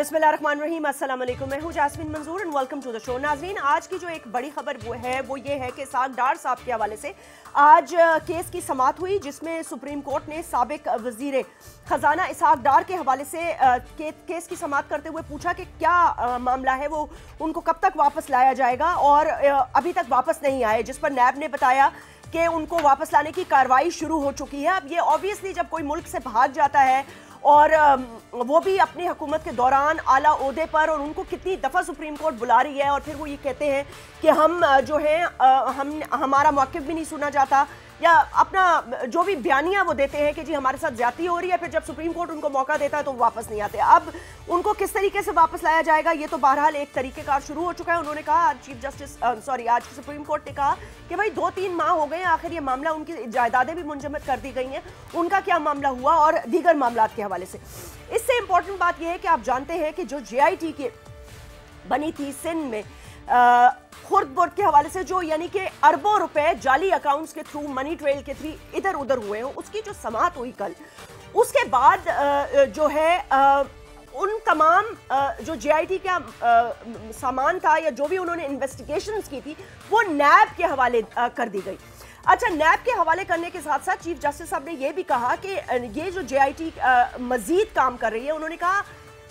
बिस्मिल्लाहिर्रहमानिर्रहीम, अस्सलाम वालेकुम। मैं हूं Jasmeen Manzoor and welcome to the show. नाजरीन, आज की जो एक बड़ी खबर वो ये है कि इसहाक डार साहब के हवाले से आज केस की समाअत हुई, जिसमें सुप्रीम कोर्ट ने साबिक वजीर खजाना इसहाक डार के हवाले से केस की समाअत करते हुए पूछा कि क्या मामला है, वो उनको कब तक वापस लाया जाएगा, और अभी तक वापस नहीं आए, जिस पर नैब ने बताया कि उनको वापस लाने की कार्रवाई शुरू हो चुकी है। अब ये ऑब्वियसली जब कोई मुल्क से भाग जाता है और वो भी अपनी हुकूमत के दौरान आला ओहदे पर, और उनको कितनी दफ़ा सुप्रीम कोर्ट बुला रही है, और फिर वो ये कहते हैं कि हम जो है हमारा मौक़िफ़ भी नहीं सुना जाता, या अपना जो भी बयानियाँ वो देते हैं कि जी हमारे साथ ज्यादती हो रही है, फिर जब सुप्रीम कोर्ट उनको मौका देता है तो वापस नहीं आते। अब उनको किस तरीके से वापस लाया जाएगा, ये तो बहरहाल एक तरीक़ेकार शुरू हो चुका है। उन्होंने कहा, आज सुप्रीम कोर्ट ने कहा कि भाई 2-3 माह हो गए, आखिर ये मामला, उनकी जायदादें भी मुंजमद कर दी गई हैं, उनका क्या मामला हुआ, और दीगर मामलात के हवाले से। इससे इंपॉर्टेंट बात यह है कि आप जानते हैं कि जो JIT के बनी थी सिंध में खुर्द बुर्द के हवाले से, जो यानी कि अरबों रुपए जाली अकाउंट्स के थ्रू, मनी ट्रेल के थ्रू इधर उधर हुए हैं, उसकी जो समाअत हुई कल, उसके बाद जो है उन तमाम जो JIT का सामान था, या जो भी उन्होंने इन्वेस्टिगेशंस की थी, वो नैब के हवाले कर दी गई। अच्छा, नैब के हवाले करने के साथ साथ चीफ जस्टिस साहब ने यह भी कहा कि ये जो JIT मजीद काम कर रही है, उन्होंने कहा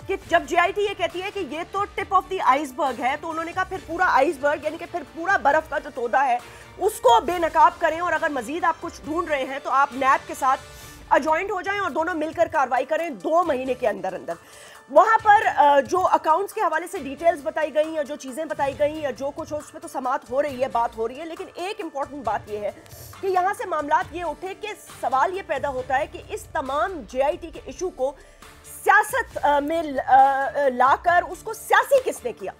कि जब JIT ये कहती है कि ये तो टिप ऑफ द आइसबर्ग है, तो उन्होंने कहा फिर पूरा आइसबर्ग, यानी कि फिर पूरा बर्फ का जो तोदा है उसको बेनकाब करें, और अगर मजीद आप कुछ ढूंढ रहे हैं तो आप नैब के साथ अजॉइंट हो जाएं और दोनों मिलकर कार्रवाई करें 2 महीने के अंदर अंदर। वहां पर जो अकाउंट्स के हवाले से डिटेल्स बताई गई, या जो चीजें बताई गई, या जो कुछ उस पर तो समाअत हो रही है, बात हो रही है, लेकिन एक इंपॉर्टेंट बात यह है कि यहां से मामलात ये उठे कि सवाल ये पैदा होता है कि इस तमाम JIT के इशू को सियासत में लाकर उसको सियासी किसने किया।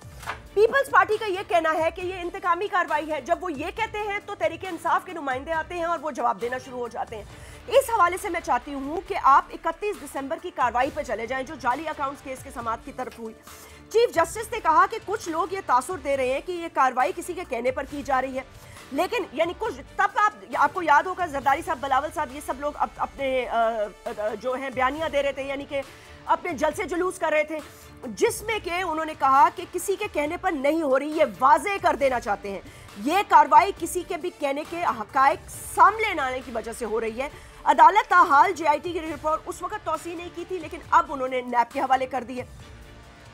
पीपल्स पार्टी का यह कहना है कि यह इंतकामी कार्रवाई है। जब वो ये कहते हैं तो तहरीके इंसाफ के नुमाइंदे आते हैं और वो जवाब देना शुरू हो जाते हैं। इस हवाले से मैं चाहती हूं कि आप 31 दिसंबर की कार्रवाई पर चले जाएं, जो जाली अकाउंट्स केस के समाअत की तरफ हुई। चीफ जस्टिस ने कहा कि कुछ लोग ये तासुर दे रहे हैं कि यह कार्रवाई किसी के कहने पर की जा रही है, लेकिन यानी कुछ तब आपको याद होगा जरदारी साहब, बिलावल साहब, ये सब लोग अपने जो है बयानियां दे रहे थे, यानी कि अपने जलसे जुलूस कर रहे थे, जिसमें के उन्होंने कहा कि किसी के कहने पर नहीं हो रही, ये वाजे कर देना चाहते हैं, ये कार्रवाई किसी के भी कहने के हकायक सामने न आने की वजह से हो रही है। अदालत ताहाल JIT की रिपोर्ट उस वक्त तौसीह नहीं की थी, लेकिन अब उन्होंने नैब के हवाले कर दी है।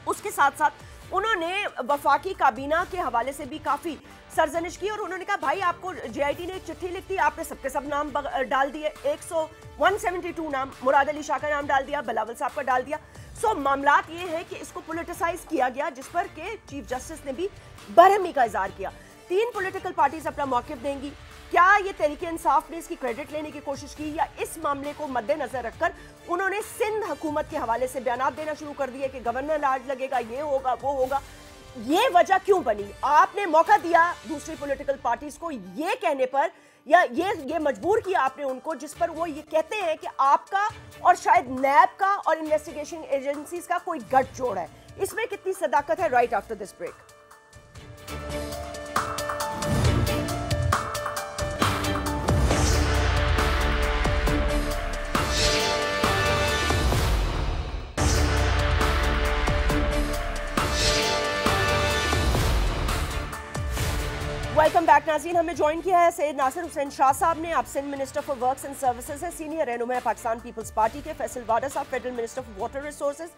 उसके साथ साथ उन्होंने वफाकी काबीना के हवाले से भी काफी सरजनिश की, और उन्होंने कहा भाई आपको JIT ने एक चिट्ठी लिख दी, आपने सबके सब नाम डाल दिए, 172 नाम, मुराद अली शाह का नाम डाल दिया, बिलावल साहब का डाल दिया। सो मामलात ये है कि इसको पोलिटिसाइज किया गया, जिस पर के चीफ जस्टिस ने भी बरहमी का इजहार किया। 3 पॉलिटिकल पार्टीज अपना मौक़िफ़ देंगी। क्या ये तहरीके इंसाफ ने इसकी क्रेडिट लेने की कोशिश की, या इस मामले को मद्देनजर रखकर उन्होंने सिंध हुकूमत के हवाले से बयान देना शुरू कर दिए कि गवर्नर लाज लगेगा, ये होगा, वो होगा। ये वजह क्यों बनी? आपने मौका दिया दूसरी पॉलिटिकल पार्टीज को ये कहने पर, या ये मजबूर किया आपने उनको, जिस पर वो ये कहते हैं कि आपका और शायद नैब का और इन्वेस्टिगेशन एजेंसीज का कोई गठजोड़ है। इसमें कितनी सदाकत है? Right after this break. Welcome back नाज़रीन। हमें ज्वाइन किया है सैयद नासिर हुसैन शाह साहब ने। आप Sindh minister for works and services है, सीनियर रहनुमा पाकिस्तान पीपल्स पार्टी के। फैसल वाडा साहब federal minister for water resources,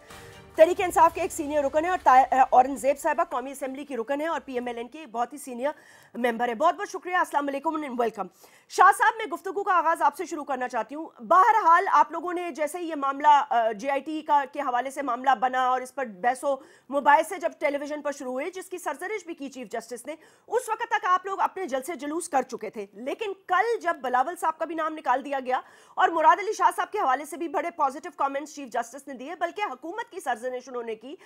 Tehreek Insaf के एक सीनियर रुकन है, और औरंगजेब साहिबा कौमी असेंबली की रुकन है और PMLN की बहुत ही सीनियर मेंबर है। बहुत बहुत शुक्रिया, अस्सलाम वालेकुम एंड वेलकम। शाह साहब, मैं गुफ्तगू का आगाज आपसे शुरू करना चाहती हूँ। बहरहाल आप लोगों ने जैसे ही ये मामला JIT का के हवाले से मामला बना, और इस पर बहसो मुबाहिसे जब टेलीविजन पर शुरू हुए, जिसकी सरजनिश भी की चीफ जस्टिस ने, उस वक्त तक आप लोग अपने जलसे जुलूस कर चुके थे। लेकिन कल जब बिलावल साहब का भी नाम निकाल दिया गया, और मुराद अली शाह साहब के हवाले से भी बड़े पॉजिटिव कमेंट्स चीफ जस्टिस ने दिए, बल्कि हुकूमत की सरजनिश उन्होंने की,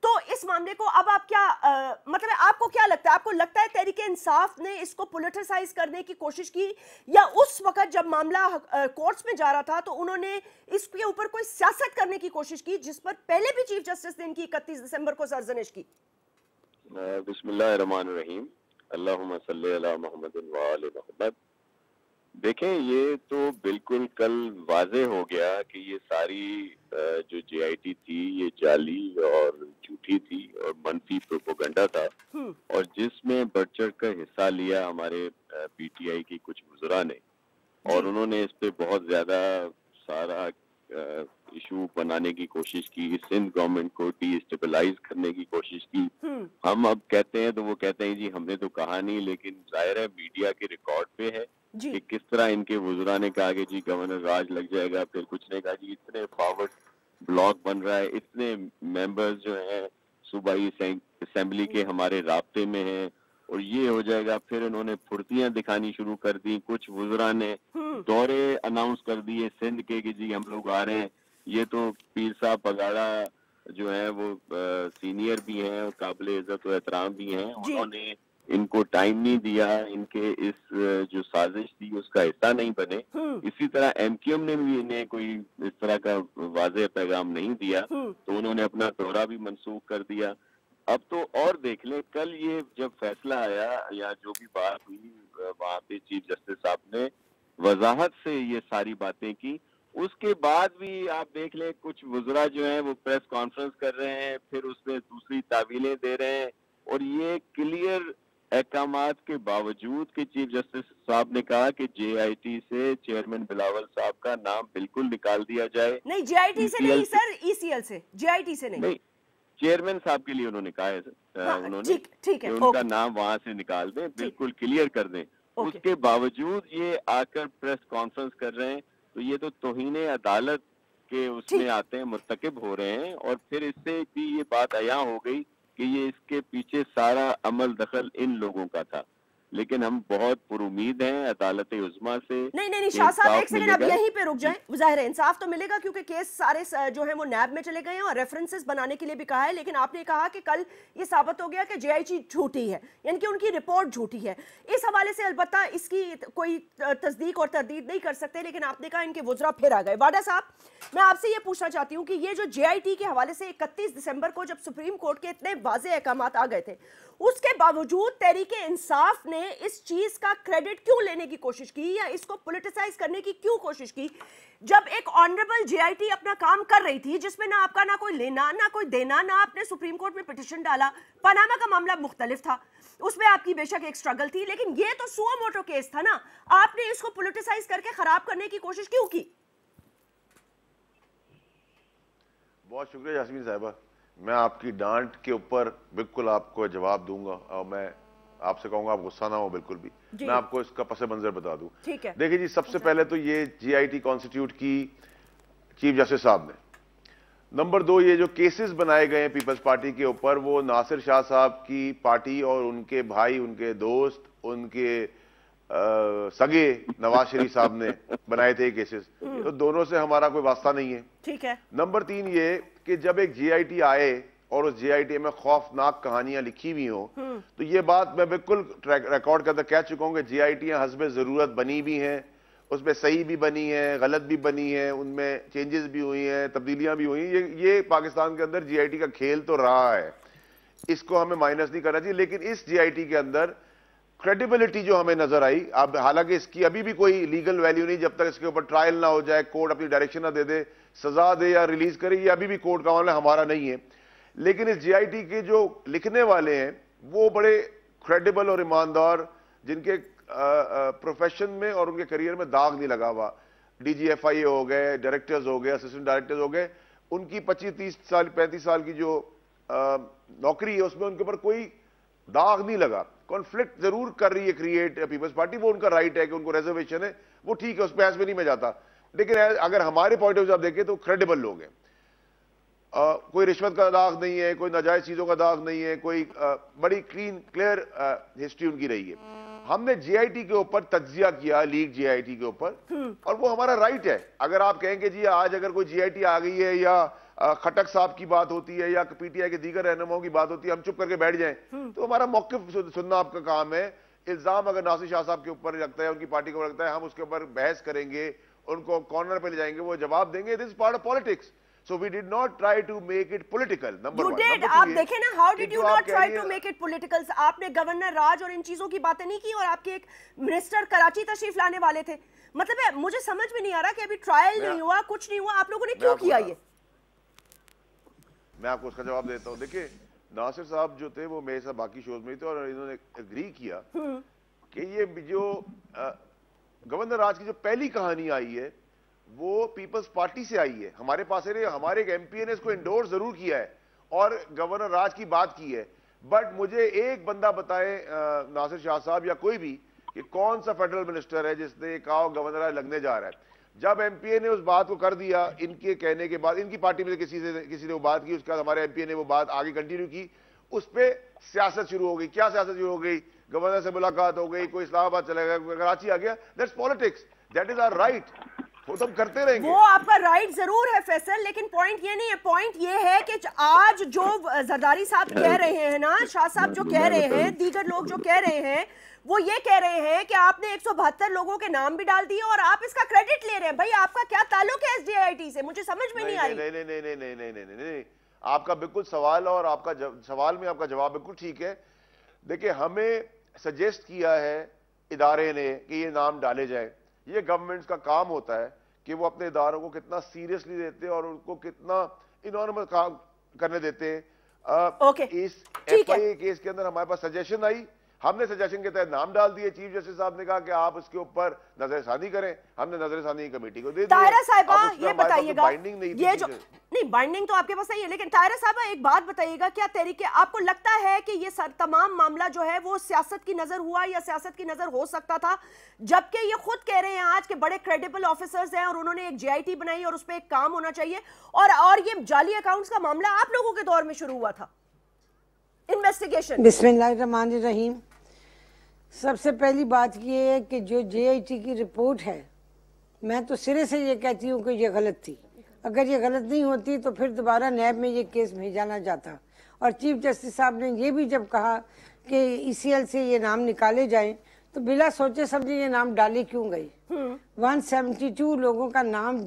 तो इस मामले को अब आप क्या मतलब आपको क्या लगता है? आपको लगता है तहरीके इंसाफ ने इसको पॉलिटिसाइज करने की कोशिश की, या उस वक्त जब मामला कोर्ट्स में जा रहा था तो उन्होंने इसके ऊपर कोई सियासत करने की कोशिश की, जिस पर पहले भी चीफ जस्टिस ने इनकी 31 दिसंबर को सरजनिश की? बिस्मिल्लाहिर्रहमानिर्रहीम, अल्लाहुम्मा सल्ली अला मुहम्मदिन व आले मुहम्मद। देखें, ये तो बिल्कुल कल वाज़ेह हो गया कि ये सारी जो जेआईटी थी ये जाली और झूठी थी और मनफी प्रोपेगेंडा था, और जिसमें बढ़-चढ़ कर हिस्सा लिया हमारे पीटीआई की कुछ वुज़रा ने, और जी। उन्होंने इस पे बहुत ज़्यादा सारा इशू बनाने की कोशिश की, सिंध गवर्नमेंट को डिस्टेबलाइज़ करने की कोशिश की। हम अब कहते हैं तो वो कहते हैं जी हमने तो कहा नहीं, लेकिन ज़ाहिर है मीडिया के रिकॉर्ड पे है जी। कि किस तरह इनके वुज़रा ने कहा कि जी गवर्नर राज लग जाएगा, फिर कुछ ने कहा जी इतने फॉरवर्ड ब्लॉक बन रहा है, इतने मेंबर्स जो हैं सूबाई असेंबली के हमारे राब्ते में हैं और ये हो जाएगा। फिर उन्होंने फुर्तियां दिखानी शुरू कर दी, कुछ वुज़रा ने दौरे अनाउंस कर दिए सिंध के कि जी हम लोग आ रहे हैं। ये तो पीर साहब पगाड़ा जो है वो सीनियर भी हैं और काबिल इज्जत व एहतराम भी हैं, उन्होंने इनको टाइम नहीं दिया, इनके इस जो साजिश थी उसका हिस्सा नहीं बने। इसी तरह एमक्यूएम ने भी इन्हें कोई इस तरह का वाज़ेह पैगाम नहीं दिया, तो उन्होंने अपना दौरा भी मंसूख कर दिया। अब तो और देख लें, कल ये जब फैसला आया या जो भी बात हुई वहाँ पे चीफ जस्टिस साहब ने वजाहत से ये सारी बातें की, उसके बाद भी आप देख लें कुछ वुज़रा जो हैं वो प्रेस कॉन्फ्रेंस कर रहे हैं, फिर उसमें दूसरी तावीलें दे रहे हैं, और ये क्लियर अहकामात के बावजूद कि चीफ जस्टिस साहब ने कहा कि जेआईटी से चेयरमैन बिलावल साहब का नाम बिल्कुल निकाल दिया जाए। नहीं, जेआईटी से नहीं ईसीएल सर, ईसीएल से, जेआईटी से नहीं। चेयरमैन साहब के लिए उन्होंने कहा है हाँ, उन्होंने ठीक है, कि उनका नाम वहां से निकाल दें, बिल्कुल क्लियर कर दें। उसके बावजूद ये आकर प्रेस कॉन्फ्रेंस कर रहे हैं, तो ये तो तौहीन अदालत के उसमें आते हैं, मुर्तकिब हो रहे हैं। और फिर इससे भी ये बात अया हो गई कि ये इसके पीछे सारा अमल दखल इन लोगों का था, लेकिन हम बहुत पुरुमीद हैं अदालत उज़्मा से। नहीं शाह साहब, एक सेकंड, अब यहीं पे रुक जाएं। जाहिर है इंसाफ तो मिलेगा क्योंकि केस सारे जो है वो नैब में चले गए हैं और रेफरेंसेस बनाने के लिए भी कहा है, लेकिन आपने कहा कि कल ये साबित हो गया कि जेआईटी झूठी है, यानी कि उनकी रिपोर्ट झूठी है। इस हवाले से अलबत्ता इसकी कोई तस्दीक और तरदीद नहीं कर सकते, लेकिन आपने कहा इनके वुज़रा फिर आ गए। वाडा साहब, मैं आपसे ये पूछना चाहती हूँ कि ये जो जेआईटी के हवाले से 31 दिसंबर को जब सुप्रीम कोर्ट के इतने वाज़ेह अहकामात आ गए थे, उसके बावजूद तहरीके इंसाफ ने इस चीज का क्रेडिट क्यों लेने की कोशिश की या इसको पॉलिटिसाइज करने की क्यों कोशिश की, जब एक ऑनरेबल जेआईटी अपना काम कर रही थी जिसमें ना आपका ना कोई लेना ना कोई देना, ना आपने सुप्रीम कोर्ट में पिटीशन डाला। पनामा का मामला मुख्तलिफ था, उसमें आपकी बेशक एक स्ट्रगल थी, लेकिन ये तो सुओ मोटो केस था ना, आपने इसको पॉलिटिसाइज करके खराब करने की कोशिश क्यों की? बहुत शुक्रिया यास्मीन साहिबा, मैं आपकी डांट के ऊपर बिल्कुल आपको जवाब दूंगा और मैं आपसे कहूंगा आप गुस्सा ना हो बिल्कुल भी। मैं आपको इसका पस मंजर बता दूं। ठीक है। देखिए जी, सबसे पहले तो ये जीआईटी कॉन्स्टिट्यूट की चीफ जस्टिस साहब ने। नंबर 2, ये जो केसेस बनाए गए हैं पीपल्स पार्टी के ऊपर, वो नासिर शाह साहब की पार्टी और उनके भाई, उनके दोस्त, उनके सगे नवाज शरीफ साहब ने बनाए थे केसेस, तो दोनों से हमारा कोई वास्ता नहीं है। ठीक है। नंबर 3 ये कि जब एक जीआईटी आए और उस जीआईटी में खौफनाक कहानियां लिखी हुई हो, तो ये बात मैं बिल्कुल रिकॉर्ड करके कह चुका हूं कि जीआईटियां हस्बे जरूरत बनी भी हैं, उसमें सही भी बनी है, गलत भी बनी है, उनमें चेंजेस भी हुई हैं, तब्दीलियां भी हुई हैं। ये पाकिस्तान के अंदर जीआईटी का खेल तो रहा है, इसको हमें माइनस नहीं करना चाहिए। लेकिन इस जीआईटी के अंदर क्रेडिबिलिटी जो हमें नजर आई, अब हालांकि इसकी अभी भी कोई लीगल वैल्यू नहीं, जब तक इसके ऊपर ट्रायल ना हो जाए, कोर्ट अपनी डायरेक्शन ना दे दे, सजा दे या रिलीज करे, ये अभी भी कोर्ट का मामला हमारा नहीं है। लेकिन इस जीआईटी के जो लिखने वाले हैं वो बड़े क्रेडिबल और ईमानदार, जिनके प्रोफेशन में और उनके करियर में दाग नहीं लगा हुआ। डीजीएफआई हो गए, डायरेक्टर्स हो गए, असिस्टेंट डायरेक्टर्स हो गए, उनकी 25-30 साल 35 साल की जो नौकरी है उसमें उनके ऊपर कोई दाग नहीं लगा। कॉन्फ्लिक्ट जरूर कर रही है क्रिएट पीपल्स पार्टी, वो उनका राइट है कि उनको रिजर्वेशन है, वो ठीक है, उस पर नहीं मैं जाता। लेकिन अगर हमारे पॉइंट ऑफ व्यू आप देखें तो क्रेडिबल लोग हैं, कोई रिश्वत का दाग नहीं है, कोई नाजायज चीजों का दाग नहीं है, कोई बड़ी क्लीन क्लियर हिस्ट्री उनकी रही है। हमने जीआईटी के ऊपर तज्जिया किया, लीग जीआईटी के ऊपर, और वो हमारा राइट है। अगर आप कहेंगे जी आज अगर कोई जीआईटी आ गई है या खटक साहब की बात होती है या पीटीआई के दीगर रहनुमाओं की बात होती है, हम चुप करके बैठ जाएं, तो हमारा मौक़िफ़ सुनना आपका काम है। इल्जाम अगर नासिर शाह साहब के ऊपर लगता है, उनकी पार्टी को लगता है, हम उसके ऊपर बहस करेंगे, उनको कॉर्नर पे ले जाएंगे, वो जवाब देंगे। This is part of politics. So we did not try to make it political. Number You one. did. Number आप two देखें ना, how did you not try to make make it political? आपने गवर्नर राज और इन चीजों की बातें नहीं की, और आपके एक मिनिस्टर कराची तशरीफ लाने वाले थे। मतलब है, मुझे समझ में नहीं आ रहा कि अभी ट्रायल नहीं हुआ, कुछ नहीं हुआ, आप लोगों ने क्यों किया ये? मैं आपको उसका जवाब देता हूँ। देखिए, नासिर साहब जो थे वो मेरे साथ बाकी शोज में थे और इन्होंने एग्री किया कि ये जो गवर्नर राज की जो पहली कहानी आई है वो पीपल्स पार्टी से आई है। हमारे पास हमारे एक एमपी ने इसको इंडोर्स जरूर किया है और गवर्नर राज की बात की है, बट मुझे एक बंदा बताए नासिर शाह साहब या कोई भी कि कौन सा फेडरल मिनिस्टर है जिसने कहा गवर्नर राज लगने जा रहा है। जब एमपीए ने उस बात को कर दिया, इनके कहने के बाद, इनकी पार्टी में किसी ने वो बात की, उसके बाद हमारे एमपीए ने वो बात आगे कंटिन्यू की, उस पर सियासत शुरू हो गई। क्या सियासत शुरू हो गई? गवर्नर से मुलाकात हो गई, कोई इस्लामाबाद चला गया, कराची आ गया। That's politics, that is our right, वो तो हम करते रहेंगे। वो आपका राइट जरूर है फैसल, लेकिन पॉइंट ये नहीं है। पॉइंट ये है कि आज जो जरदारी साहब कह रहे हैं ना, शाह साहब जो कह रहे हैं, दीगर लोग जो कह रहे हैं, वो ये कह रहे हैं कि आपने 172 लोगों के नाम भी डाल दिए और आप इसका क्रेडिट ले रहे हैं। भाई आपका क्या ताल्लुक है एसडीआईटी से? मुझे समझ में नहीं आई। नहीं, आपका बिल्कुल सवाल और आपका सवाल में आपका जवाब बिल्कुल ठीक है। देखिए, हमें सजेस्ट किया है इदारे ने कि ये नाम डाले जाए। ये गवर्नमेंट्स का काम होता है कि वो अपने इदारों को कितना सीरियसली देते हैं और उनको कितना इनॉर्मल काम करने देते हैं। इस एफआईए केस के अंदर हमारे पास सजेशन आई, हमने सजेशन के तहत नाम डाल दिए। चीफ जस्टिस साहब ने कहा कि आप इसके ऊपर नजरसानी करें, हमने नजरसानी कमेटी को दे दिया। तायरा साहिबा ये बताइएगा, बाइंडिंग नहीं, ये जो नहीं बाइंडिंग तो आपके पास नहीं है, लेकिन तायरा साहिबा एक बात बताइएगा, क्या तरीके आपको लगता है कि ये तमाम मामला जो है वो सियासत की नजर हुआ या सियासत की नजर हो सकता था? जबकि ये खुद कह रहे हैं आज के बड़े क्रेडिबल ऑफिसर्स हैं और उन्होंने एक जेआईटी बनाई और उस पर एक काम होना चाहिए, और ये जाली अकाउंट्स का मामला आप लोगों के दौर में शुरू हुआ था इन्वेस्टिगेशन। बिस्मिल्लाहिर्रहमानिर्रहीम। सबसे पहली बात ये है कि जो जेआईटी की रिपोर्ट है, मैं तो सिरे से ये कहती हूँ कि ये गलत थी। अगर ये गलत नहीं होती तो फिर दोबारा नैब में ये केस भेजा ना जाता। और चीफ जस्टिस साहब ने ये भी जब कहा कि ईसीएल से ये नाम निकाले जाएं, तो बिला सोचे समझे ये नाम डाले क्यों गए? 172 लोगों का नाम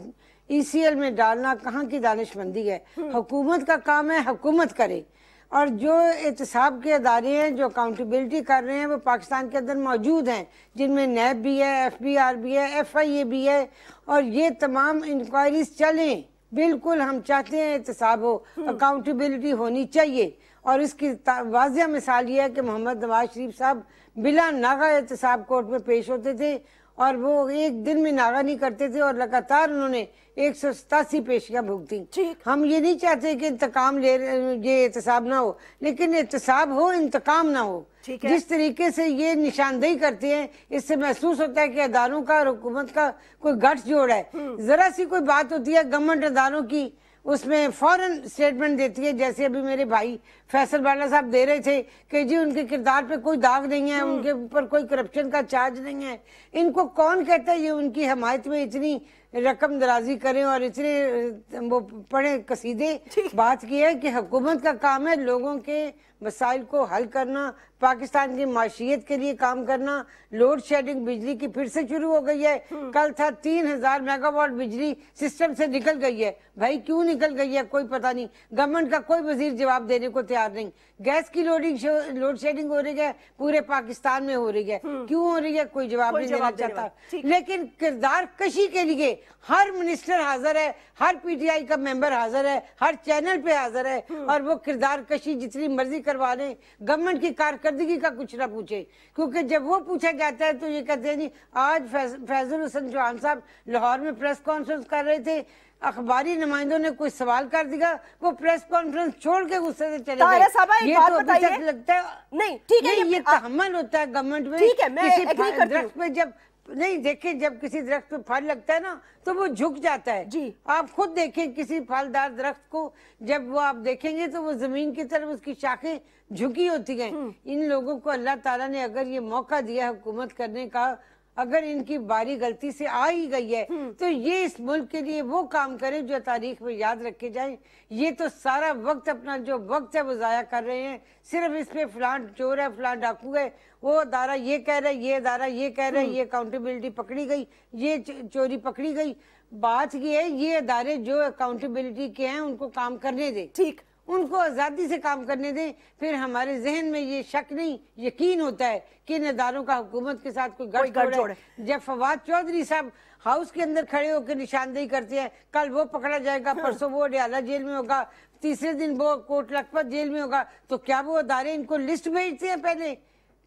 ईसीएल में डालना कहाँ की दानिशमंदी है? हुकूमत का काम है, हुकूमत करे। और जो एहतसाब के अदारे हैं जो अकाउंटेबिलिटी कर रहे हैं वो पाकिस्तान के अंदर मौजूद हैं, जिनमें नैब भी है, एफबीआर भी है, एफआईए भी है, और ये तमाम इंक्वायरीज चलें। बिल्कुल हम चाहते हैं एहतसाब हो, अकाउंटेबिलिटी होनी चाहिए। और इसकी वाज़िया मिसाल ये है कि मोहम्मद नवाज शरीफ साहब बिला नागा एहतसाब कोर्ट में पेश होते थे और वो एक दिन में नागा नहीं करते थे और लगातार उन्होंने 187 पेशियां भुगती। हम ये नहीं चाहते कि इंतकाम ले ये एहतसाब ना हो, लेकिन एहतसाब हो, इंतकाम ना हो। जिस तरीके से ये निशानदेही करते हैं, इससे महसूस होता है कि अदारों का और हुकूमत का कोई गठजोड़ है। जरा सी कोई बात होती है गवर्नमेंट अदारों की, उसमें फौरन स्टेटमेंट देती है। जैसे अभी मेरे भाई फैसल बाला साहब दे रहे थे कि जी उनके किरदार पे कोई दाग नहीं है, उनके ऊपर कोई करप्शन का चार्ज नहीं है। इनको कौन कहता है ये उनकी हमायत में इतनी रकम दराजी करें और इतने वो पढ़े कसीदे? बात की है कि हुकूमत का काम है लोगों के मसाइल को हल करना, पाकिस्तान की माशियत के लिए काम करना। लोड शेडिंग बिजली की फिर से शुरू हो गई है। कल था 3000 मेगावाट बिजली सिस्टम से निकल गई है। भाई क्यों निकल गई है कोई पता नहीं, गवर्नमेंट का कोई वजीर जवाब देने को तैयार नहीं। गैस की लोड शेडिंग हो रही है, पूरे पाकिस्तान में हो रही है, क्यों हो रही है कोई जवाब नहीं देना चाहता। लेकिन किरदार कशी के लिए हर मिनिस्टर हाजिर है, हर पीटीआई का मेंबर हाजिर है, हर चैनल पे हाजिर है, और वो किरदार कशी जितनी मर्जी करवा लें, गवर्नमेंट की कारकर्दगी का कुछ ना पूछे। क्योंकि जब वो पूछा जाता है तो ये कहते हैं जी आज फैजुल हसन चौहान साहब लाहौर में प्रेस कॉन्फ्रेंस कर रहे थे, अखबारी नुमाइंदों ने कोई सवाल कर दिया, वो प्रेस कॉन्फ्रेंस छोड़ के गुस्से से चले गए। ये तो अभी तक लगता है नहीं, ठीक है, ये तहम्मुल होता है गवर्नमेंट में। किसी दरख्त पे जब नहीं देखे, जब किसी दरख्त पे फल लगता है ना तो वो झुक जाता है जी। आप खुद देखें किसी फलदार दरख्त को, जब वो आप देखेंगे तो वो जमीन की तरफ उसकी शाखें झुकी होती हैं। इन लोगों को अल्लाह ताला ने अगर ये मौका दिया हुकूमत करने का, अगर इनकी बारी गलती से आ ही गई है तो ये इस मुल्क के लिए वो काम करें जो तारीख में याद रखे जाएं। ये तो सारा वक्त, अपना जो वक्त है वो जाया कर रहे हैं, सिर्फ इस पे फलान चोर है, फलान डाकू है, वो अदारा ये कह रहा है, ये अदारा ये कह रहा है, ये अकाउंटेबिलिटी पकड़ी गई, ये चोरी पकड़ी गई। बात ये है, ये अदारे जो अकाउंटेबिलिटी के हैं उनको काम करने दें, ठीक, उनको आज़ादी से काम करने दें। फिर हमारे जहन में ये शक नहीं, यकीन होता है कि इन अदारों का हुकूमत के साथ कोई गठजोड़ है। जब फवाद चौधरी साहब हाउस के अंदर खड़े होकर निशानदेही करते हैं, कल वो पकड़ा जाएगा, परसों वो अडयाला जेल में होगा, तीसरे दिन वो कोट लखपत जेल में होगा, तो क्या वो अदारे इनको लिस्ट भेजते हैं पहले?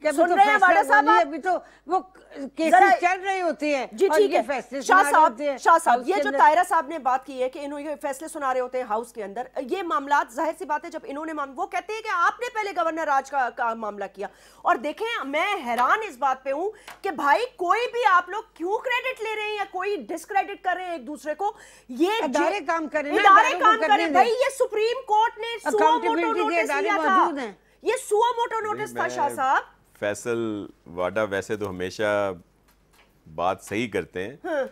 सुन रहे हैं वाडा साहब, अभी तो वो केसेस चल रहे होते हैं। जी ठीक है, शाह साहब ये जो तायरा साहब ने बात की है कि इन्होंने फैसले सुना रहे होते हैं हाउस के अंदर, ये मामलात जाहिर सी बात है जब इन्होंने वो कहते हैं कि आपने पहले गवर्नर राज का मामला किया। और देखें, मैं हैरान इस बात पे हूं कि भाई कोई भी आप लोग क्यों क्रेडिट ले रहे हैं या कोई डिस्क्रेडिट कर रहे हैं एक दूसरे को। ये इदारे काम करें, भाई ये सुप्रीम कोर्ट ने सुओ मोटो नोटिस दिया था, ये सुओ मोटो नोटिस था शाह साहब। फैसल वाडा वैसे तो हमेशा बात सही करते हैं,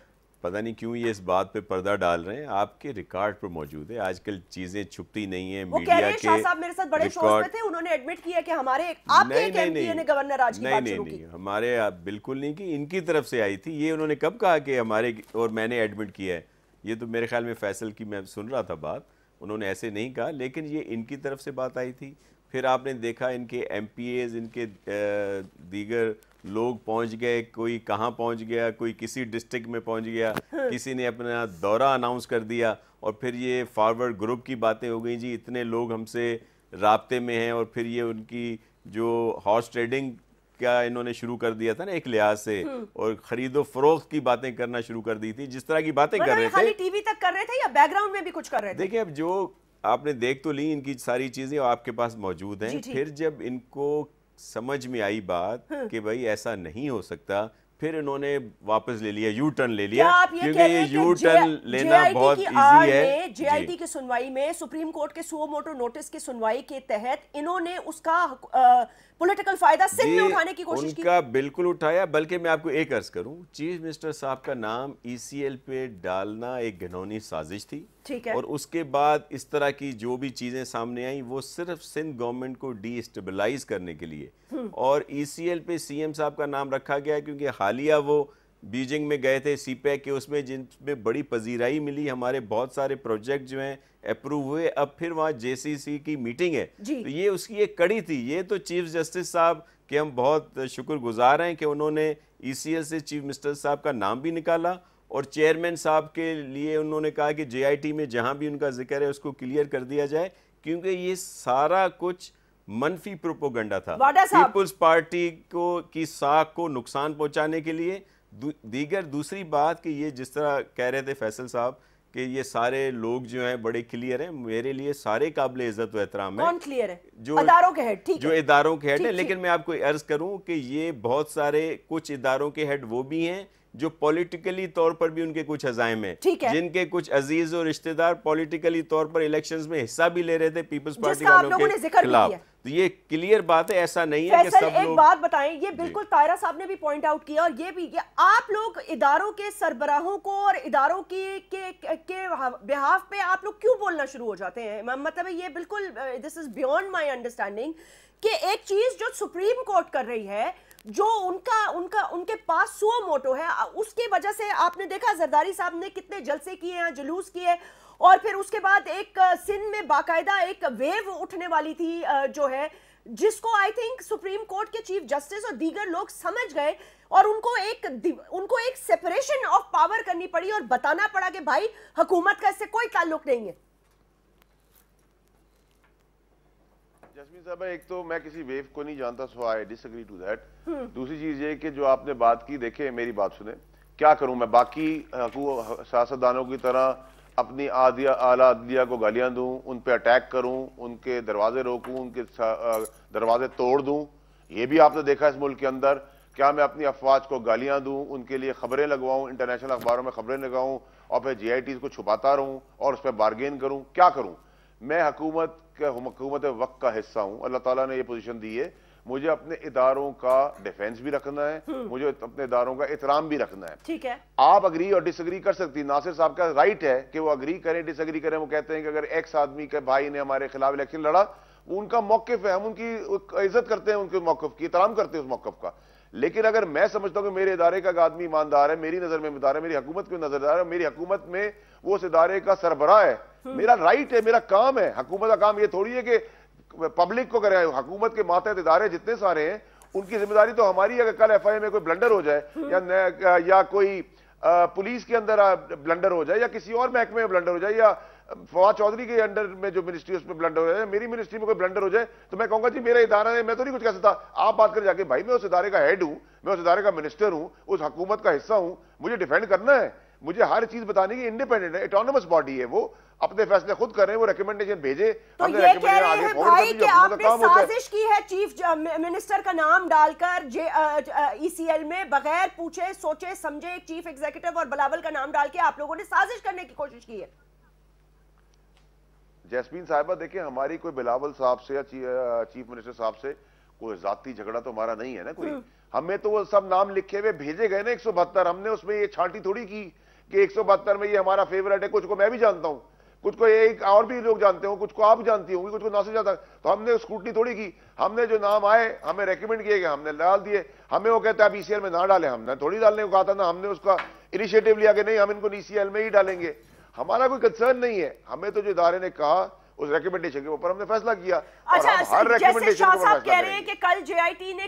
पता नहीं क्यों ये इस बात पे पर्दा डाल रहे हैं। आपके रिकॉर्ड पर मौजूद है, आजकल चीजें छुपती नहीं है। मीडिया के शाह साहब मेरे साथ बड़े शोज पे थे, उन्होंने एडमिट किया कि हमारे आपके एक एमपी ने गवर्नर राज की बात शुरू की। हमारे बिल्कुल नहीं की, इनकी तरफ से आई थी। ये उन्होंने कब कहा कि हमारे, और मैंने एडमिट किया है? ये तो मेरे ख्याल में फैसल की मैं सुन रहा था बात, उन्होंने ऐसे नहीं कहा, लेकिन ये इनकी तरफ से बात आई थी। फिर आपने देखा इनके एमपीएज, इनके दीगर लोग पहुंच गए, कोई कहाँ पहुंच गया, कोई किसी डिस्ट्रिक्ट में पहुंच गया, किसी ने अपना दौरा अनाउंस कर दिया, और फिर ये फॉरवर्ड ग्रुप की बातें हो गई जी, इतने लोग हमसे राब्ते में हैं। और फिर ये उनकी जो हॉर्स ट्रेडिंग का इन्होंने शुरू कर दिया था ना एक लिहाज से, और खरीदो फरोख्त की बातें करना शुरू कर दी थी, जिस तरह की बातें कर रहे थे। खाली टीवी तक कर रहे थे या बैकग्राउंड में भी कुछ कर रहे थे? देखिए, अब जो आपने देख तो ली इनकी सारी चीजें और आपके पास मौजूद हैं। फिर जब इनको समझ में आई बात कि भाई ऐसा नहीं हो सकता, फिर इन्होंने वापस ले लिया, यू टर्न ले लिया, क्योंकि ये यू टर्न लेना बहुत इजी है। जेआईटी की सुनवाई में, सुप्रीम कोर्ट के सुओ मोटो नोटिस की सुनवाई के तहत इन्होंने उसका पॉलिटिकल फायदा सिंध में उठाने की कोशिश की। उनका बिल्कुल उठाया, बल्कि मैं आपको एक अर्ज करूं, चीफ मिनिस्टर साहब का नाम ईसीएल पे डालना एक घिनौनी साजिश थी। ठीक है। और उसके बाद इस तरह की जो भी चीजें सामने आई वो सिर्फ सिंध गवर्नमेंट को डीस्टेबलाइज करने के लिए, और ईसीएल पे सीएम साहब का नाम रखा गया क्योंकि हालिया वो बीजिंग में गए थे सीपैक के, उसमें जिनमें बड़ी पजीराई मिली, हमारे बहुत सारे प्रोजेक्ट जो हैं अप्रूव हुए। अब फिर वहाँ जेसीसी की मीटिंग है, तो ये उसकी एक कड़ी थी। ये तो चीफ जस्टिस साहब के हम बहुत शुक्रगुजार हैं कि उन्होंने ईसीएल से चीफ मिनिस्टर साहब का नाम भी निकाला, और चेयरमैन साहब के लिए उन्होंने कहा कि जेआईटी में जहां भी उनका जिक्र है उसको क्लियर कर दिया जाए, क्योंकि ये सारा कुछ मनफी प्रोपोगंडा था पीपुल्स पार्टी को की साख को नुकसान पहुंचाने के लिए। दीगर दूसरी बात कि ये जिस तरह कह रहे थे फैसल साहब कि ये सारे लोग जो हैं बड़े क्लियर हैं, मेरे लिए सारे काबिल इज्जत व एहतराम है। कौन क्लियर है? जो इदारों के हेड, ठीक जो इदारों के हेड है, लेकिन मैं आपको अर्ज करूं कि ये बहुत सारे कुछ इदारों के हेड वो भी हैं जो पॉलिटिकली तौर पर भी उनके कुछ अजाइम हैं, जिनके कुछ अजीज और रिश्तेदार पॉलिटिकली तौर पर इलेक्शंस में हिस्सा भी ले रहे थे पीपल्स पार्टी वालों के खिलाफ। तो ये क्लियर बात है, ऐसा नहीं है कि सब लोग। एक बात बताएं, ये बिल्कुल तायरा साहब ने भी पॉइंट आउट किया, और ये भी आप लोग इदारों के सरबराहों को और इदारों के बिहाफ पे आप लोग क्यों बोलना शुरू हो जाते हैं? मतलब ये बिल्कुल this is beyond my understanding कि एक चीज जो सुप्रीम कोर्ट कर रही है, जो उनके पास सुओ मोटो है, उसकी वजह से आपने देखा जरदारी साहब ने कितने जलसे किए हैं, जुलूस किए, और फिर उसके बाद एक सिंध में बाकायदा एक वेव उठने वाली थी जो है, जिसको आई थिंक सुप्रीम कोर्ट के चीफ जस्टिस और दीगर लोग समझ गए, और उनको एक सेपरेशन ऑफ पावर करनी पड़ी और बताना पड़ा कि भाई हुकूमत का इससे कोई ताल्लुक नहीं है। जस्मीन साहब, एक तो मैं किसी वेव को नहीं जानता, सो आई डिसएग्री टू दैट। दूसरी चीज ये कि जो आपने बात की, देखे मेरी बात सुने, क्या करूं मैं बाकी सियासतदानों की तरह अपनी आला अदलिया को गालियां दूं, उन पे अटैक करूं, उनके दरवाजे रोकूं, उनके दरवाजे तोड़ दूं? ये भी आपने देखा इस मुल्क के अंदर। क्या मैं अपनी अफवाज को गालियां दूं, उनके लिए खबरें लगवाऊं, इंटरनेशनल अखबारों में खबरें लगाऊं, और फिर जीआईटी को छुपाता रहूं और उस पर बार्गेन करूं? क्या करूं मैं? हुकूमत वक्त का हिस्सा हूं, अल्लाह ताला ने ये पोजीशन दी है, मुझे अपने इदारों का डिफेंस भी रखना है, मुझे अपने इदारों का एहतराम भी रखना है। ठीक है, आप अग्री और डिसएग्री कर सकती, नासिर साहब का राइट है कि वो अग्री करें डिसएग्री करें। वो कहते हैं कि अगर एक्स आदमी के भाई ने हमारे खिलाफ इलेक्शन लड़ा, वो उनका मौकिफ है, हम उनकी इज्जत करते हैं, उनके मौकिफ की एहतराम करते हैं उस मौकिफ का। लेकिन अगर मैं समझता हूं कि मेरे इदारे का आदमी ईमानदार है, मेरी नजर में ईमानदार है, मेरी हुकूमत की नजरदार है, मेरी हुकूमत में वो उस इदारे का सरबराह है, मेरा राइट है, मेरा काम है। हुकूमत का काम ये थोड़ी है कि पब्लिक को करे। हुकूमत के मातहत इदारे जितने सारे हैं उनकी जिम्मेदारी तो हमारी है। अगर कल एफआईए में कोई ब्लंडर हो जाए या कोई पुलिस के अंदर ब्लंडर हो जाए या किसी और महकमे में ब्लंडर हो जाए या फवाद चौधरी के अंडर में जो मिनिस्ट्री उसमें ब्लंडर हो जाए, मेरी मिनिस्ट्री में कोई ब्लंडर हो जाए, तो मैं कहूंगा जी मेरा इदारा है, मैं तो नहीं कुछ कह सकता। आप बात कर जाके भाई मैं उस इदारे का हेड हूं, मैं उस इदारे का मिनिस्टर हूं, उस हुकूमत का हिस्सा हूं, मुझे डिफेंड करना है, मुझे हर चीज बताने की इंडिपेंडेंट है, ऑटोनोमस बॉडी है, वो अपने फैसले खुद कर रहे हैं, वो रिकमेंडेशन भेजे। तो ये कह रहे हैं भाई कि आपने साजिश की है चीफ मिनिस्टर का नाम डालकर ईसीएल में, बगैर पूछे सोचे समझे एक चीफ एग्जीक्यूटिव और बिलावल का नाम डाल के आप लोगों ने साजिश करने की कोशिश की है। जैस्मीन साहिबा देखिए, हमारी कोई बिलावल साहब से या चीफ मिनिस्टर साहब से कोई जाती झगड़ा तो हमारा नहीं है ना कोई। हमें तो वो सब नाम लिखे हुए भेजे गए ना 172, हमने उसमें ये छांटी थोड़ी की कि 172 में ये हमारा फेवरेट है। कुछ को मैं भी जानता हूं, कुछ को एक और भी लोग जानते हो, कुछ को आप जानती होंगी, कुछ को नासिर जानता। तो हमने स्क्रूटनी थोड़ी की, हमने जो नाम आए हमें रेकमेंड किए गए, हमने डाल दिए। हमें वो कहता है ईसीएल में ना डाले, हमने थोड़ी डालने को कहा था ना, हमने उसका इनिशिएटिव लिया कि नहीं हम इनको ईसीएल में ही डालेंगे। हमारा कोई कंसर्न नहीं है, हमें तो जो इदारे ने कहा उस रिकमेंडेशन के ऊपर हमने फैसला किया। अच्छा, जैसे शाह साहब कह रहे हैं कि कल जेआईटी ने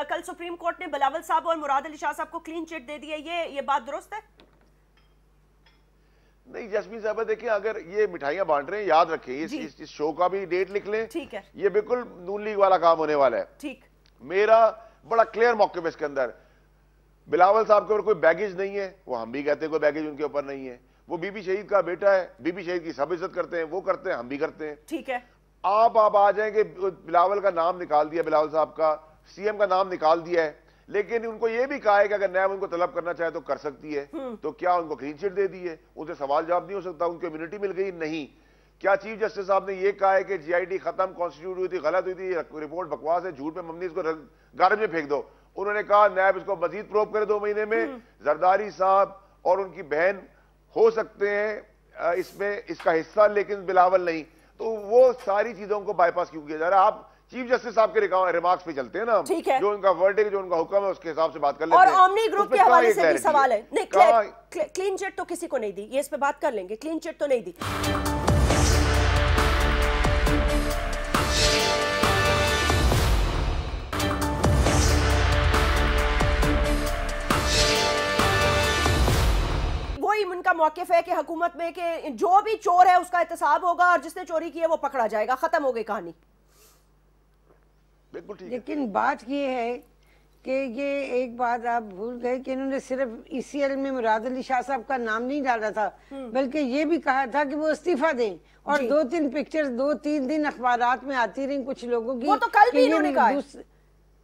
कल सुप्रीम कोर्ट ने बिलावल साहब और मुराद अली शाह साहब को क्लीन चिट दे दी है, ये बात दुरुस्त है? नहीं जस्मीन साहब देखिए, अगर ये मिठाइयां बांट रहे हैं, याद रखें इस शो का भी डेट लिख लें। ठीक है, ये बिल्कुल नून लीग वाला काम होने वाला है। ठीक, मेरा बड़ा क्लियर मौके पे इसके अंदर बिलावल साहब के ऊपर कोई बैगेज नहीं है, वो हम भी कहते हैं कोई बैगेज उनके ऊपर नहीं है। वो बीबी शहीद का बेटा है, बीबी शहीद की सब इज्जत करते हैं, वो करते हैं, हम भी करते हैं। ठीक है, आप आ जाएंगे, बिलावल का नाम निकाल दिया, बिलावल साहब का सीएम का नाम निकाल दिया है, लेकिन उनको ये भी कहा है कि अगर नैब उनको तलब करना चाहे तो कर सकती है। तो क्या उनको क्लीन चिट दे दी है? उनसे सवाल जवाब नहीं हो सकता? उनको इम्यूनिटी मिल गई? नहीं। क्या चीफ जस्टिस साहब ने ये कहा है कि जीआईटी खत्म, कॉन्स्टिट्यूट हुई थी, गलत हुई थी, रिपोर्ट बकवास है, झूठ पे मम्मी, इसको गार्बेज में फेंक दो? उन्होंने कहा नैब इसको मजीद प्रोब करे 2 महीने में। जरदारी साहब और उनकी बहन हो सकते हैं इसमें इसका हिस्सा, लेकिन बिलावल नहीं। तो वो सारी चीजों को बाईपास क्यों किया जा रहा है? आप चीफ जस्टिस साहब के रिमार्क्स पे चलते हैं ना, जो उनका वर्डिक्ट, जो उनका हुक्म है उसके हिसाब से बात कर लेते हैं। और ओमनी ग्रुप के हवाले से भी सवाल है। नहीं, क्लीन चिट तो किसी को नहीं दी, ये इस पे बात कर लेंगे, क्लीन चिट तो नहीं दी। उनका मौकिफ है कि हुकूमत में कि जो भी चोर है उसका एहतसाब होगा और जिसने चोरी की है वो पकड़ा जाएगा, खत्म हो गई कहानी। लेकिन बात ये है कि ये एक बात आप भूल गए कि इन्होंने सिर्फ ईसीएल में मुराद अली शाह साहब का नाम नहीं डाला था, बल्कि ये भी कहा था कि वो इस्तीफा दें। और 2-3 पिक्चर्स 2-3 दिन अखबारात में आती रही कुछ लोगों की। वो तो कल भी इन्होंने कहा,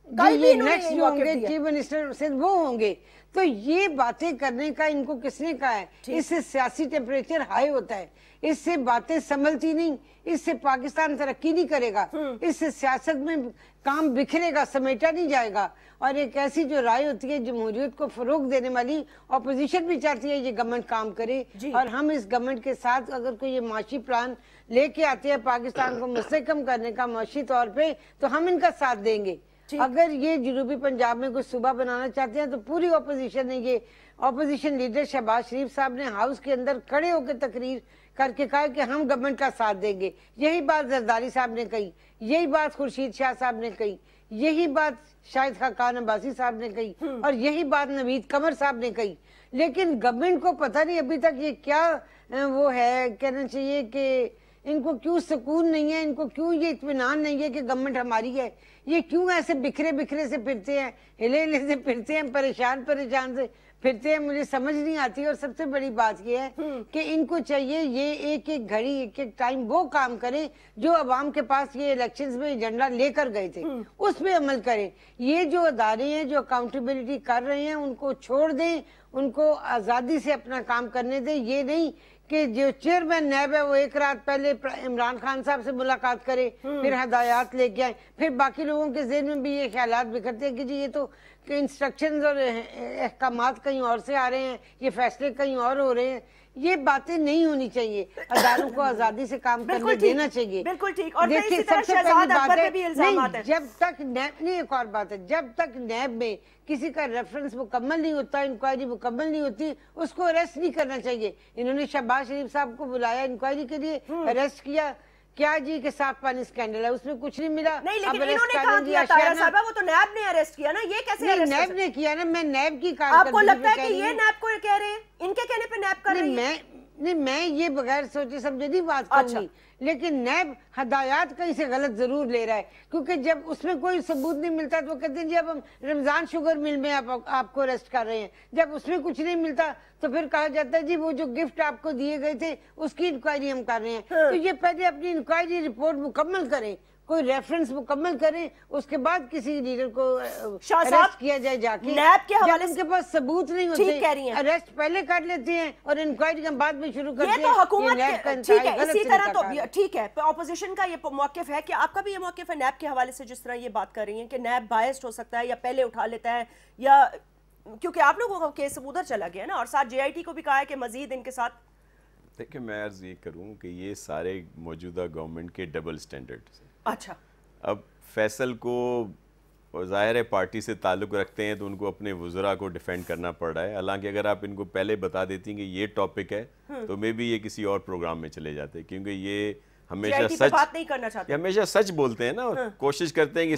कल भी नेक्स्ट जो होंगे चीफ मिनिस्टर से वो होंगे। तो ये बातें करने का इनको किसने कहा है? इससे सियासी टेम्परेचर हाई होता है, इससे बातें संभलती नहीं, इससे पाकिस्तान तरक्की नहीं करेगा, इससे सियासत में काम बिखरेगा, समेटा नहीं जाएगा। और एक ऐसी जो राय होती है जमहूरियत को फरोग देने वाली, ऑपोजिशन भी चाहती है ये गवर्नमेंट काम करे, और हम इस गवर्नमेंट के साथ अगर कोई ये माशी प्लान लेके आते हैं पाकिस्तान को मुस्तहकम करने का माशी तौर पे, तो हम इनका साथ देंगे। अगर ये जनूबी पंजाब में कोई सूबा बनाना चाहते हैं तो पूरी ऑपोजिशन ने, ये ऑपोजिशन लीडर शहबाज शरीफ साहब ने हाउस के अंदर खड़े होकर तकरीर करके कहा कि हम गवर्नमेंट का साथ देंगे। यही बात जरदारी साहब ने कही, यही बात खुर्शीद शाह साहब ने कही, यही बात शाहिद खान अब्बासी साहब ने कही, और यही बात नवीद कमर साहब ने कही। लेकिन गवर्नमेंट को पता नहीं अभी तक ये क्या वो है, कहना चाहिए कि इनको क्यों सुकून नहीं है, इनको क्यों ये इत्मीनान नहीं है कि गवर्नमेंट हमारी है। ये क्यों ऐसे बिखरे बिखरे से फिरते हैं, हिले हिले से फिरते हैं, परेशान परेशान से फिरते हैं, मुझे समझ नहीं आती। और सबसे बड़ी बात ये है कि इनको चाहिए ये एक एक घड़ी, एक एक टाइम वो काम करें जो अवाम के पास ये इलेक्शंस में एजेंडा लेकर गए थे, उस पर अमल करें। ये जो अदारे हैं जो अकाउंटेबिलिटी कर रहे हैं उनको छोड़ दें, उनको आज़ादी से अपना काम करने दें। ये नहीं कि जो चेयरमैन नैब है वो एक रात पहले इमरान खान साहब से मुलाकात करे, फिर हदायत लेके आए, फिर बाकी लोगों के ज़हन में भी ये ख्यालात बिखरते हैं कि जी ये तो इंस्ट्रक्शंस और अहकामात कहीं और से आ रहे हैं, ये फैसले कहीं और हो रहे हैं। ये बातें नहीं होनी चाहिए, अदालों को आजादी से काम करने देना चाहिए। बिल्कुल ठीक। और देखिए सबसे पहली बात है, जब तक नैब नहीं, एक और बात है, जब तक नैब में किसी का रेफरेंस मुकम्मल नहीं होता, इंक्वायरी मुकम्मल नहीं होती, उसको अरेस्ट नहीं करना चाहिए। इन्होंने शहबाज शरीफ साहब को बुलाया इंक्वायरी के लिए, अरेस्ट किया, क्या जी के साफ पानी स्कैंडल है, उसमें कुछ नहीं मिला। नहीं, लेकिन इन्होंने कहा किया तारा साहब, वो तो नैब ने अरेस्ट किया ना, ये कैसे अरेस्ट? नैब ने किया ना, मैं नैब की आपको लगता है कि ये नैब को कह रहे हैं, इनके कहने पे नैब कर रही है? मैं ये बगैर सोचे समझे नहीं बात करूंगी, लेकिन नैब हदायत कहीं से गलत जरूर ले रहा है, क्योंकि जब उसमें कोई सबूत नहीं मिलता तो कहते हैं जी अब हम रमजान शुगर मिल में आपको अरेस्ट कर रहे हैं। जब उसमें कुछ नहीं मिलता तो फिर कहा जाता है जी वो जो गिफ्ट आपको दिए गए थे उसकी इंक्वायरी हम कर रहे हैं। तो ये पहले अपनी इंक्वायरी रिपोर्ट मुकम्मल करें, कोई रेफरेंस मुकम्मल करें, उसके बाद किसी लीडर को अरेस्ट किया जाए जाके। नैब के हवाले से उनके पास सबूत नहीं होते, अरेस्ट पहले कर लेते हैं और इंक्वायरी हम बाद में शुरू करते हैं। ये तो हुकूमत ठीक है, इसी तरह तो ठीक है, ऑपोजिशन का ये मौकिफ है कि आपका भी ये मौकिफ है नैब के हवाले से, जिस तरह ये बात कर रही है कि नैब बायस्ड हो सकता है या पहले उठा लेता है, या क्योंकि आप लोगों का केस उधर चला गया ना, और साथ JIT को भी कहा है कि मजीद इनके साथ। देखिए मैं अर्ज ये करूं कि ये सारे मौजूदा गवर्नमेंट के डबल स्टैंडर्ड। अच्छा, अब फैसल को ज़ाहिर है पार्टी से ताल्लुक़ रखते हैं तो उनको अपने वज़रा को डिफेंड करना पड़ रहा है। हालांकि अगर आप इनको पहले बता देती कि ये टॉपिक है तो मे बी ये किसी और प्रोग्राम में चले जाते, क्योंकि ये हमेशा सच बात नहीं करना चाहते, हमेशा सच बोलते हैं ना, और कोशिश करते हैं कि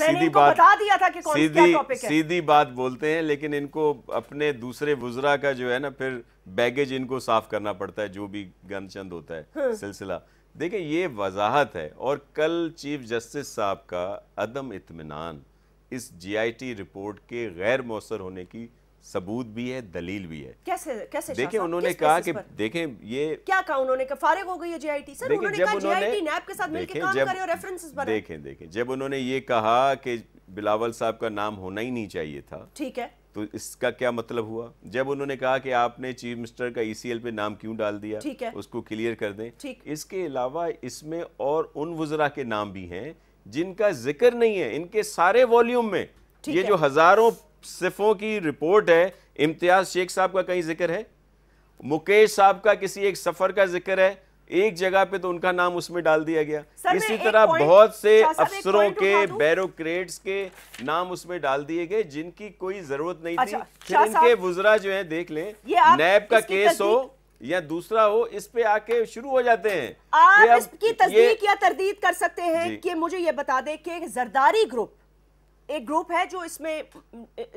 सीधी बात बोलते हैं, लेकिन इनको अपने दूसरे वज़रा का जो है ना फिर बैगेज इनको साफ करना पड़ता है, जो भी गनचंद होता है सिलसिला। देखिए ये वजाहत है, और कल चीफ जस्टिस साहब का अदम इत्मीनान इस JIT रिपोर्ट के गैर मौसर होने की सबूत भी है, दलील भी है। कैसे देखिए उन्होंने कहा कि देखें ये क्या कहा उन्होंने, फारिग हो गई है JIT? सर उन्होंने कहा JIT नैब के साथ मिलकर काम करे और रेफरेंसेस बनाए। देखें जब उन्होंने ये कहा कि बिलावल साहब का नाम होना ही नहीं चाहिए था, ठीक है, तो इसका क्या मतलब हुआ? जब उन्होंने कहा कि आपने चीफ मिनिस्टर का ECL पे नाम क्यों डाल दिया, ठीक है, उसको क्लियर कर दें। ठीक। इसके अलावा इसमें और उन वज़रा के नाम भी हैं जिनका जिक्र नहीं है इनके सारे वॉल्यूम में। ये जो हजारों सिफों की रिपोर्ट है, इम्तियाज शेख साहब का कहीं जिक्र है, मुकेश साहब का किसी एक सफर का जिक्र है, एक जगह पे तो उनका नाम उसमें डाल दिया गया। इसी तरह बहुत से अफसरों के, ब्यूरोक्रेट्स के नाम उसमें डाल दिए गए जिनकी कोई जरूरत नहीं थी। फिर इनके वुज़रा जो हैं, देख लें, नैब का केस हो या दूसरा हो, इस पे आके शुरू हो जाते हैं। आप इसकी तस्दीक या तरदीद कर सकते हैं कि मुझे ये बता दें कि जरदारी ग्रुप एक ग्रुप है जो इसमें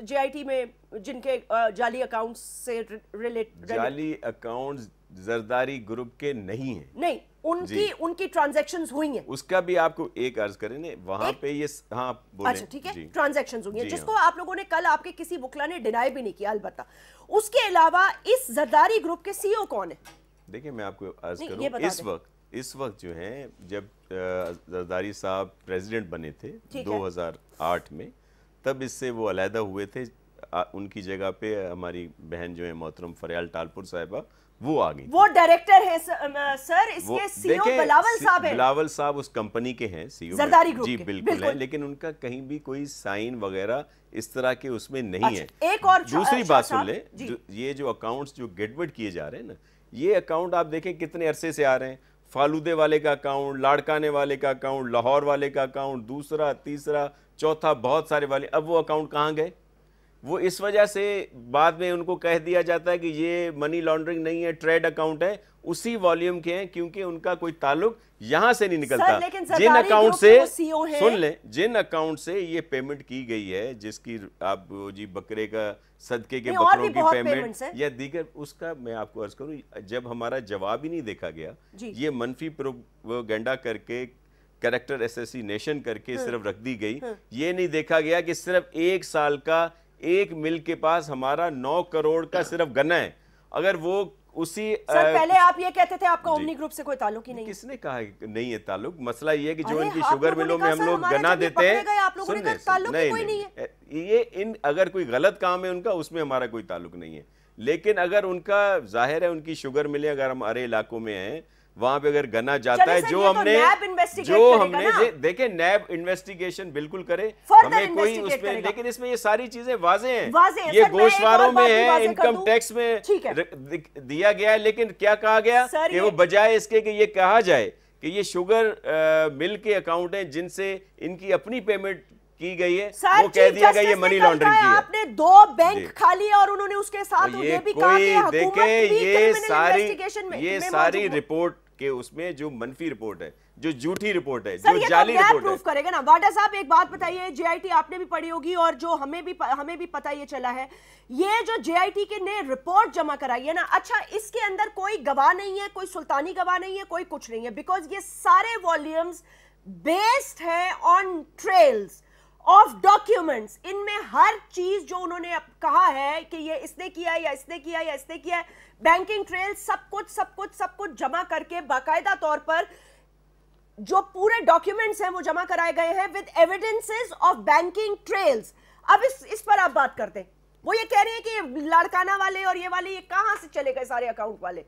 JIT में जिनके जाली अकाउंट्स से रिलेटेड, जाली अकाउंट्स जरदारी ग्रुप के नहीं है, नहीं उनकी ट्रांजैक्शंस हुई हैं, उसका भी आपको एक अर्ज करें ना वहां पे ये। हाँ बोलें। अच्छा ठीक है, ट्रांजैक्शंस हुई हैं जिसको आप लोगों ने कल आपके किसी वकला ने डिनाई भी नहीं किया। अलबत्ता उसके अलावा इस जरदारी ग्रुप के CEO कौन है? देखिए मैं आपको अर्ज करूं, इस वक्त जो है जब जरदारी साहब प्रेसिडेंट बने थे 2008 में, तब इससे वो अलहदा हुए थे। उनकी जगह पे हमारी बहन जो है मोहतरम फरियाल टालपुर साहिबा वो आ गई। वो डायरेक्टर है सर, इसके CEO बिलावल साहब हैं। बिलावल साहब उस कंपनी के हैं CEO जरदारी ग्रुप जी के, बिल्कुल है, लेकिन उनका कहीं भी कोई साइन वगैरह इस तरह के उसमें नहीं है। एक और दूसरी बात सुन ले, ये जो अकाउंट्स जो गड़बड़ किए जा रहे हैं ना, ये अकाउंट आप देखें कितने अरसे से आ रहे हैं। फालूदे वाले का अकाउंट, लाड़काने वाले का अकाउंट, लाहौर वाले का अकाउंट, दूसरा तीसरा चौथा, बहुत सारे वाले। अब वो अकाउंट कहाँ गए? वो इस वजह से बाद में उनको कह दिया जाता है कि ये मनी लॉन्ड्रिंग नहीं है, ट्रेड अकाउंट है, उसी वॉल्यूम के हैं, क्योंकि उनका कोई ताल्लुक यहां से नहीं निकलता। जिन अकाउंट से सुन लें, जिन अकाउंट से ये पेमेंट की गई है, जिसकी आप जी बकरे का सदके के बकरों की पेमेंट या दीगर, उसका मैं आपको अर्ज करूं, जब हमारा जवाब ही नहीं देखा गया, ये मनफी प्रोपेगेंडा करके, कैरेक्टर असैसिनेशन करके सिर्फ रख दी गई। ये नहीं देखा गया कि सिर्फ एक साल का एक मिल के पास हमारा 9 करोड़ का सिर्फ गन्ना है। अगर वो उसी सर पहले आप ये कहते थे आपका ओमनी ग्रुप से कोई ताल्लुक ही नहीं। किसने कहा नहीं है ताल्लुक? मसला ये है कि जो इनकी शुगर मिलों में हम लोग गन्ना देते हैं, नहीं, ये इन अगर कोई गलत काम है उनका, उसमें हमारा कोई ताल्लुक नहीं है। लेकिन अगर उनका जाहिर है उनकी शुगर मिले, अगर हम अरे इलाकों में हैं वहां पे अगर गना जाता है, जो हमने देखे नैब इन्वेस्टिगेशन बिल्कुल करे, हमें कोई उसमें, लेकिन इसमें ये सारी चीजें वाजे हैं, ये गोशवारों में है, इनकम टैक्स में दिया गया है, लेकिन क्या कहा गया कि वो बजाय इसके कि ये कहा जाए कि ये शुगर मिल के अकाउंट हैं जिनसे इनकी अपनी पेमेंट की गई है, वो कह दिया गया ये मनी लॉन्ड्रिंग की है। आपने 2 बैंक खा लिए और उन्होंने उसके साथ ये भी कहा कि हुकूमत भी ये सारी रिपोर्ट के उसमें जो मनफी रिपोर्ट है, जो झूठी रिपोर्ट है, जो जाली रिपोर्ट है, करेगा ना। वाडा साहब एक बात बताइए, जेआईटी आपने भी पढ़ी होगी और जो हमें भी पता ये चला है, ये जो जेआईटी के ने रिपोर्ट जमा कराई है ना, अच्छा इसके अंदर कोई गवाह नहीं है, कोई सुल्तानी गवाह नहीं है, कोई कुछ नहीं है, बिकॉज ये सारे वॉल्यूम्स बेस्ड है ऑन ट्रेल्स ऑफ डॉक्यूमेंट्स। इनमें हर चीज जो उन्होंने कहा है कि ये इसने किया या इसने किया या इसने किया, बैंकिंग ट्रेल सब कुछ जमा करके बाकायदा तौर पर जो पूरे डॉक्यूमेंट्स हैं वो जमा कराए गए हैं with evidences of banking trails. अब इस पर आप बात करते हैं, वो ये कह रहे हैं कि लाड़काना वाले और ये वाले ये कहां से चले गए सारे अकाउंट वाले।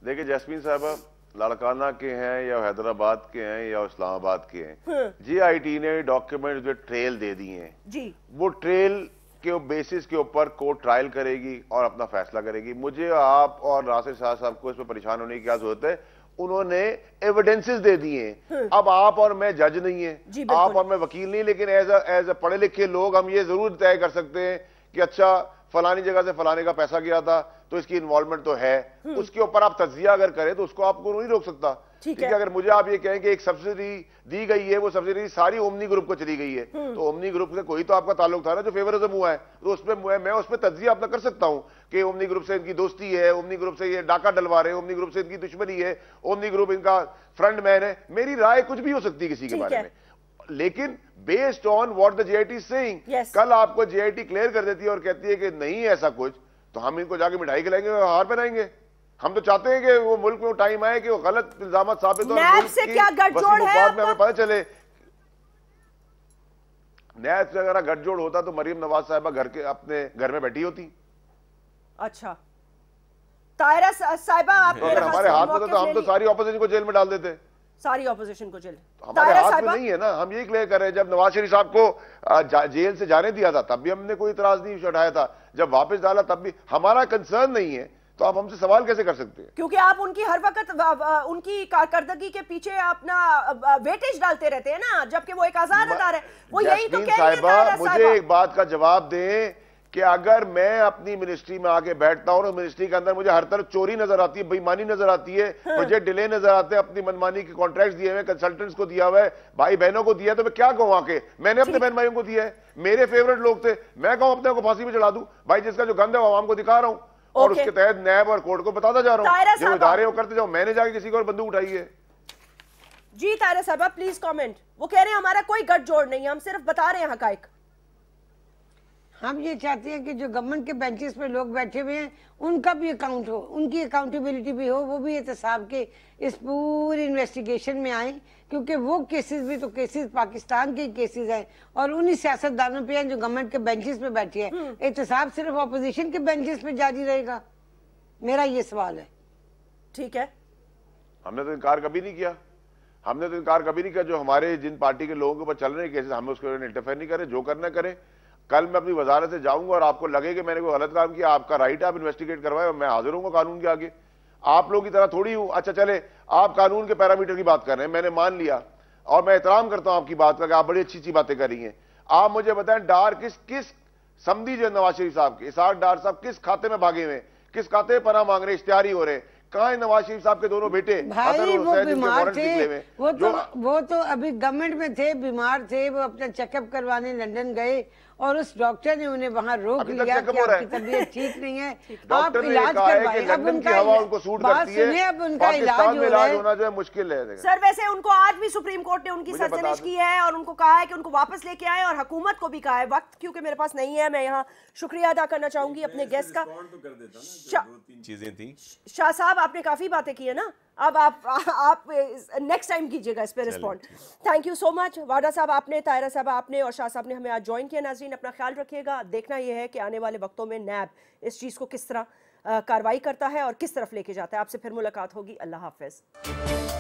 देखिए जैस्मीन साहब, लाड़काना के हैं या हैदराबाद के हैं या इस्लामाबाद के हैं, जीआईटी ने डॉक्यूमेंट जो ट्रेल दे दिए हैं जी, वो ट्रेल के बेसिस के ऊपर कोर्ट ट्रायल करेगी और अपना फैसला करेगी। मुझे आप और नासिर शाह साहब को इसमें परेशान होने की क्या जरूरत है, उन्होंने एविडेंसेस दे दिए हैं। अब आप और मैं जज नहीं है, आप और मैं वकील नहीं, लेकिन एज ए पढ़े लिखे लोग हम ये जरूर तय कर सकते हैं कि अच्छा फलानी जगह से फलाने का पैसा गया था तो इसकी इन्वॉल्वमेंट तो है, उसके ऊपर आप तज्जिया अगर करें तो उसको आपको नहीं रोक सकता। ठीक है, अगर मुझे आप ये कहें कि एक सब्सिडी दी गई है, वो सब्सिडी सारी ओमनी ग्रुप को चली गई है, तो ओमनी ग्रुप से कोई तो आपका ताल्लुक था ना जो फेवरिज्म हुआ है, तो उसमें मैं उस पर तज्जिया अपना कर सकता हूं कि ओमनी ग्रुप से इनकी दोस्ती है, ओमनी ग्रुप से ये डाका डलवा रहे हैं, ओमनी ग्रुप से इनकी दुश्मनी है, ओमनी ग्रुप इनका फ्रंट मैन है। मेरी राय कुछ भी हो सकती है किसी के बारे में, लेकिन based on what the JIT is saying. कल आपको जेआईटी क्लियर कर देती है और कहती है कि नहीं ऐसा कुछ, तो हम इनको जाके मिठाई खिलाएंगे और हार पहनाएंगे। हम तो चाहते हैं कि वो मुल्क में वो टाइम आए कि वो गलत इल्जाम साबित हो, नैब से क्या गठजोड़ है आपका? हमें पता चले। नैब से अगर गठजोड़ होता तो मरियम नवाज साहिबा अपने घर में बैठी होती। अच्छा, तायरा साहिबा अगर हमारे हाथ में तो हम तो सारी ऑपोजिशन को जेल में डाल देते, सारी ऑपोजिशन को जेल। हमारे हाथ में नहीं है ना, हम ये क्लियर कर रहे हैं। जब नवाज शरीफ साहब को जेल से जाने दिया था तब भी हमने कोई इतराज नहीं उठाया था, जब वापस डाला तब भी हमारा कंसर्न नहीं है, तो आप हमसे सवाल कैसे कर सकते हैं? क्योंकि आप उनकी हर वक्त उनकी कारकर्दगी के पीछे अपना वेटेज डालते रहते हैं ना, जबकि वो एक आजाद अदार है। वो यही तो कह रही है। मुझे एक बात का जवाब दें कि अगर मैं अपनी मिनिस्ट्री में आके बैठता हूं और मिनिस्ट्री के अंदर मुझे हर तरफ चोरी नजर आती है, बेईमानी नजर आती है, प्रोजेक्ट डिले नजर आते हैं, अपनी मनमानी के कॉन्ट्रैक्ट्स दिए हुए, कंसल्टेंट्स को दिया हुआ है, भाई बहनों को दिया, तो मैं क्या कहूं आके? मैंने अपने बहन भाइयों को दिया है, मेरे फेवरेट लोग थे, मैं कहूं अपने को फांसी में चढ़ा दूं? भाई जिसका जो गंद है वो आवाम को दिखा रहा हूं और उसके तहत नैब और कोर्ट को बताता जा रहा हूं। जो इदारे वो करते जाओ, मैंने जाके किसी को और बंदूक उठाई है। जी तायरा साहबा प्लीज कमेंट। वो कह रहे हैं हमारा कोई गठजोड़ नहीं है, हम सिर्फ बता रहे हैं हकायक। हम ये चाहते हैं कि जो गवर्नमेंट के बेंचेस पे लोग बैठे हुए हैं उनका भी अकाउंट हो, उनकी अकाउंटेबिलिटी भी हो, वो भी एहतसाब के इस पूरी इन्वेस्टिगेशन में आए, क्योंकि वो केसेस भी तो केसेस पाकिस्तान के केसेस हैं और उन्हीं सियासतदानों पे हैं जो गवर्नमेंट के बेंचेस पे बैठे हैं। एहतसाब सिर्फ अपोजिशन के बेंचेस पे जारी रहेगा, मेरा ये सवाल है। ठीक है, हमने तो इनकार कभी नहीं किया, हमने तो इनकार कभी नहीं किया। जो हमारे जिन पार्टी के लोगों के ऊपर चल रहे केसेस, हमें उसको इंटरफेयर नहीं करें, जो करना करें। कल मैं अपनी वजारत से जाऊंगा और आपको लगे कि मैंने कोई गलत काम किया, आपका राइट है, आप इन्वेस्टिगेट करवाए, मैं हाजिर हूँ कानून के आगे। आप लोगों की तरह थोड़ी हूं। अच्छा चले, आप कानून के पैरामीटर की बात कर रहे हैं, मैंने मान लिया और मैं एहतराम करता हूं आपकी बात का कि आप बड़ी अच्छी अच्छी बातें कर रही हैं। आप मुझे बताएं, डार किस समझी जो नवाज शरीफ साहब के, इसाक डार साहब किस खाते में भागे हुए, किस खाते में पनाह मांग रहे, इश्तिहारी हो रहे? कहाँ है नवाज शरीफ साहब के दोनों बेटे? भाई वो बीमार थे, वो तो अभी गवर्नमेंट में थे, बीमार थे, वो अपना चेकअप करवाने लंदन गए और उस डॉक्टर ने उन्हें वहां रोक लिया कि आपकी तबीयत ठीक नहीं है, आप इलाज करवाएं। अब उनका बात सुनिए, अब उनका इलाज होना जो है मुश्किल है। सर वैसे उनको आज भी सुप्रीम कोर्ट ने उनकी सरजनिश की है और उनको कहा है कि उनको वापस लेके आए, और हुकूमत को भी कहा है। वक्त क्योंकि मेरे पास नहीं है, मैं यहाँ शुक्रिया अदा करना चाहूंगी अपने गेस्ट का। दो तीन चीजें थी। शाह साहब आपने काफी बातें की है ना, अब आप नेक्स्ट टाइम कीजिएगा इस पे respond. Thank you so much Vawda साहब आपने, तायरा साहब आपने और शाह साहब ने हमें आज ज्वाइन किया। नाज़रीन अपना ख्याल रखिएगा। देखना यह है कि आने वाले वक्तों में नैब इस चीज़ को किस तरह कार्रवाई करता है और किस तरफ लेके जाता है। आपसे फिर मुलाकात होगी। अल्लाह हाफिज़।